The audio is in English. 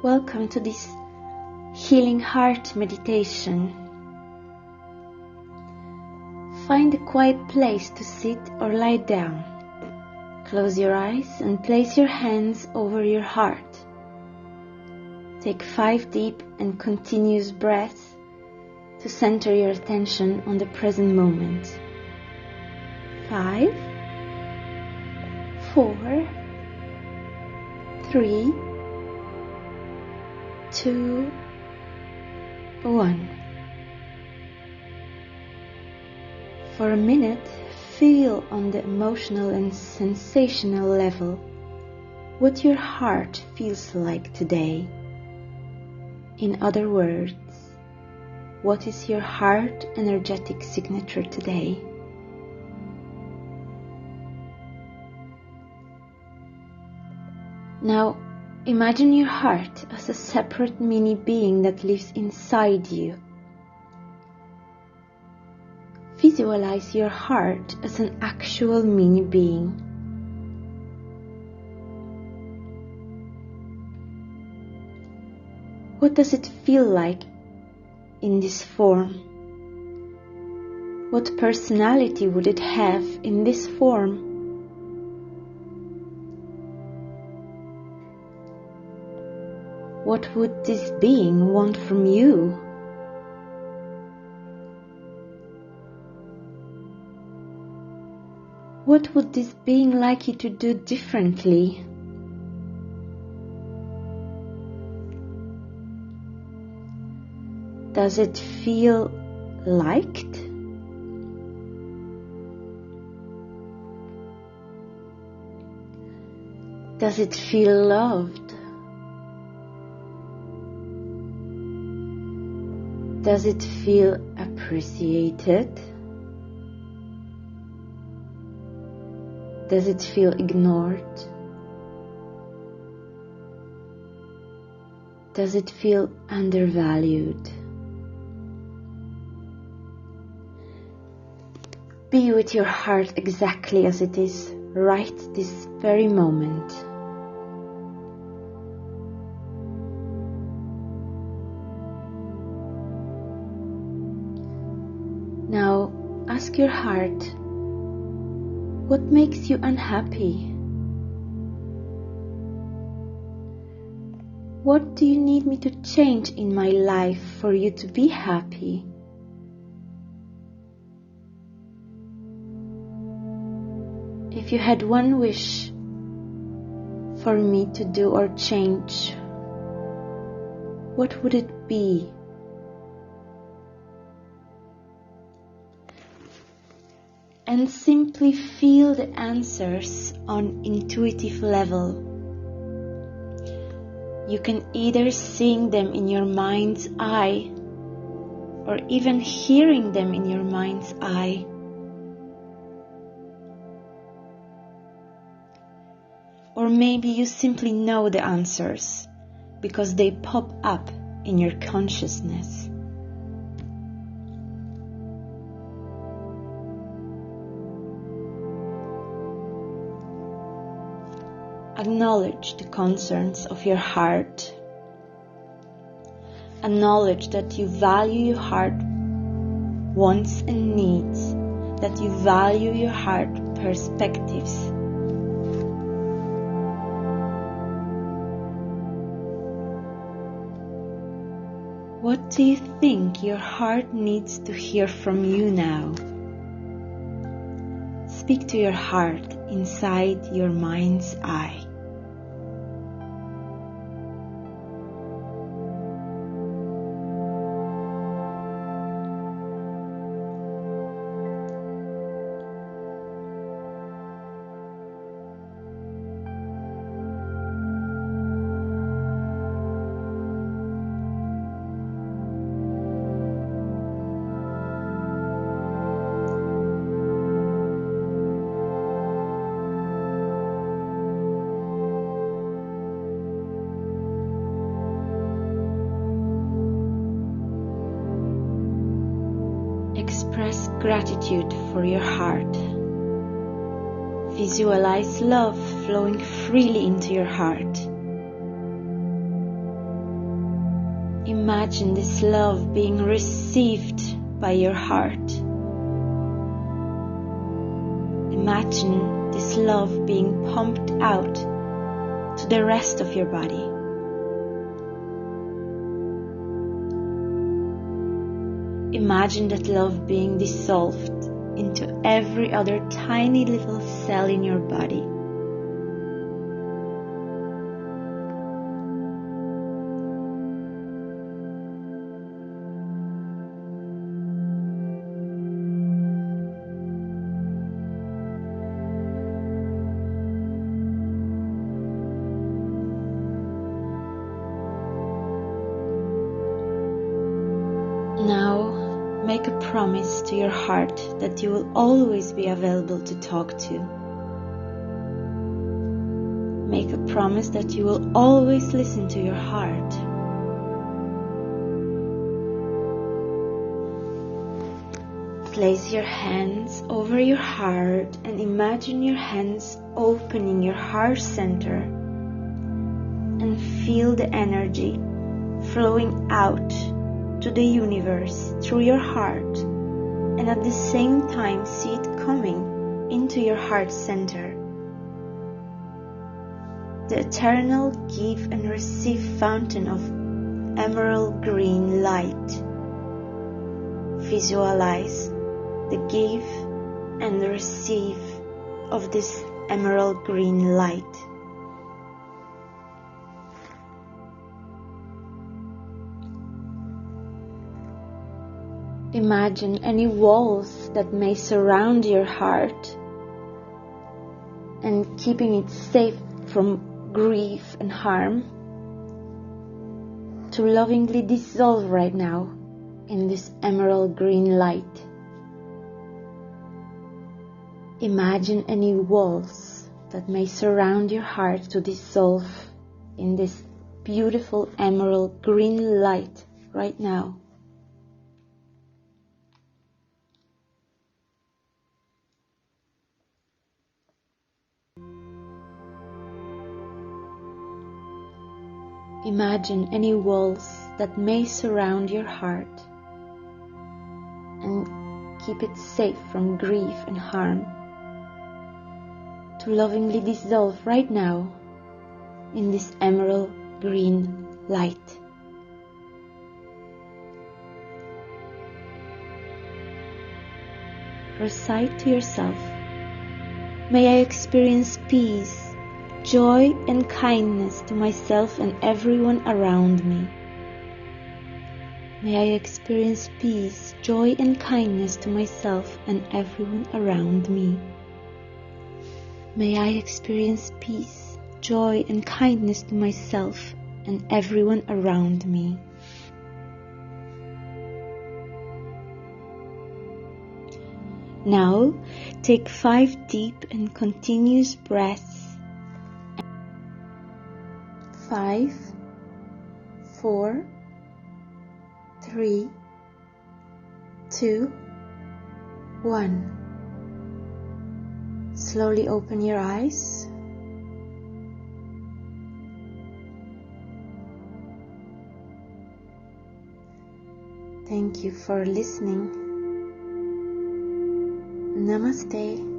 Welcome to this healing heart meditation. Find a quiet place to sit or lie down. Close your eyes and place your hands over your heart. Take 5 deep and continuous breaths to center your attention on the present moment. 5, 4, 3, 2, 1. For a minute, feel on the emotional and sensational level what your heart feels like today. In other words, what is your heart energetic signature today? Now, imagine your heart as a separate mini being that lives inside you. Visualize your heart as an actual mini being. What does it feel like in this form? What personality would it have in this form? What would this being want from you? What would this being like you to do differently? Does it feel liked? Does it feel loved? Does it feel appreciated? Does it feel ignored? Does it feel undervalued? Be with your heart exactly as it is right this very moment. Now ask your heart, what makes you unhappy? What do you need me to change in my life for you to be happy? If you had one wish for me to do or change, what would it be? And simply feel the answers on intuitive level. You can either seeing them in your mind's eye or even hearing them in your mind's eye. Or maybe you simply know the answers because they pop up in your consciousness. Acknowledge the concerns of your heart. Acknowledge that you value your heart wants and needs, that you value your heart perspectives. What do you think your heart needs to hear from you now? Speak to your heart inside your mind's eye. Express gratitude for your heart. Visualize love flowing freely into your heart. Imagine this love being received by your heart. Imagine this love being pumped out to the rest of your body. Imagine that love being dissolved into every other tiny little cell in your body. Now, make a promise to your heart that you will always be available to talk to. Make a promise that you will always listen to your heart. Place your hands over your heart and imagine your hands opening your heart center and feel the energy flowing out to the universe through your heart, and at the same time see it coming into your heart center. The eternal give and receive fountain of emerald green light. Visualize the give and the receive of this emerald green light. Imagine any walls that may surround your heart and keeping it safe from grief and harm to lovingly dissolve right now in this emerald green light. Imagine any walls that may surround your heart to dissolve in this beautiful emerald green light right now. Imagine any walls that may surround your heart and keep it safe from grief and harm to lovingly dissolve right now in this emerald green light. Recite to yourself, may I experience peace, joy and kindness to myself and everyone around me. May I experience peace, joy and kindness to myself and everyone around me. May I experience peace, joy and kindness to myself and everyone around me. Now, take 5 deep and continuous breaths. 5, 4, 3, 2, 1. Slowly open your eyes. Thank you for listening. Namaste.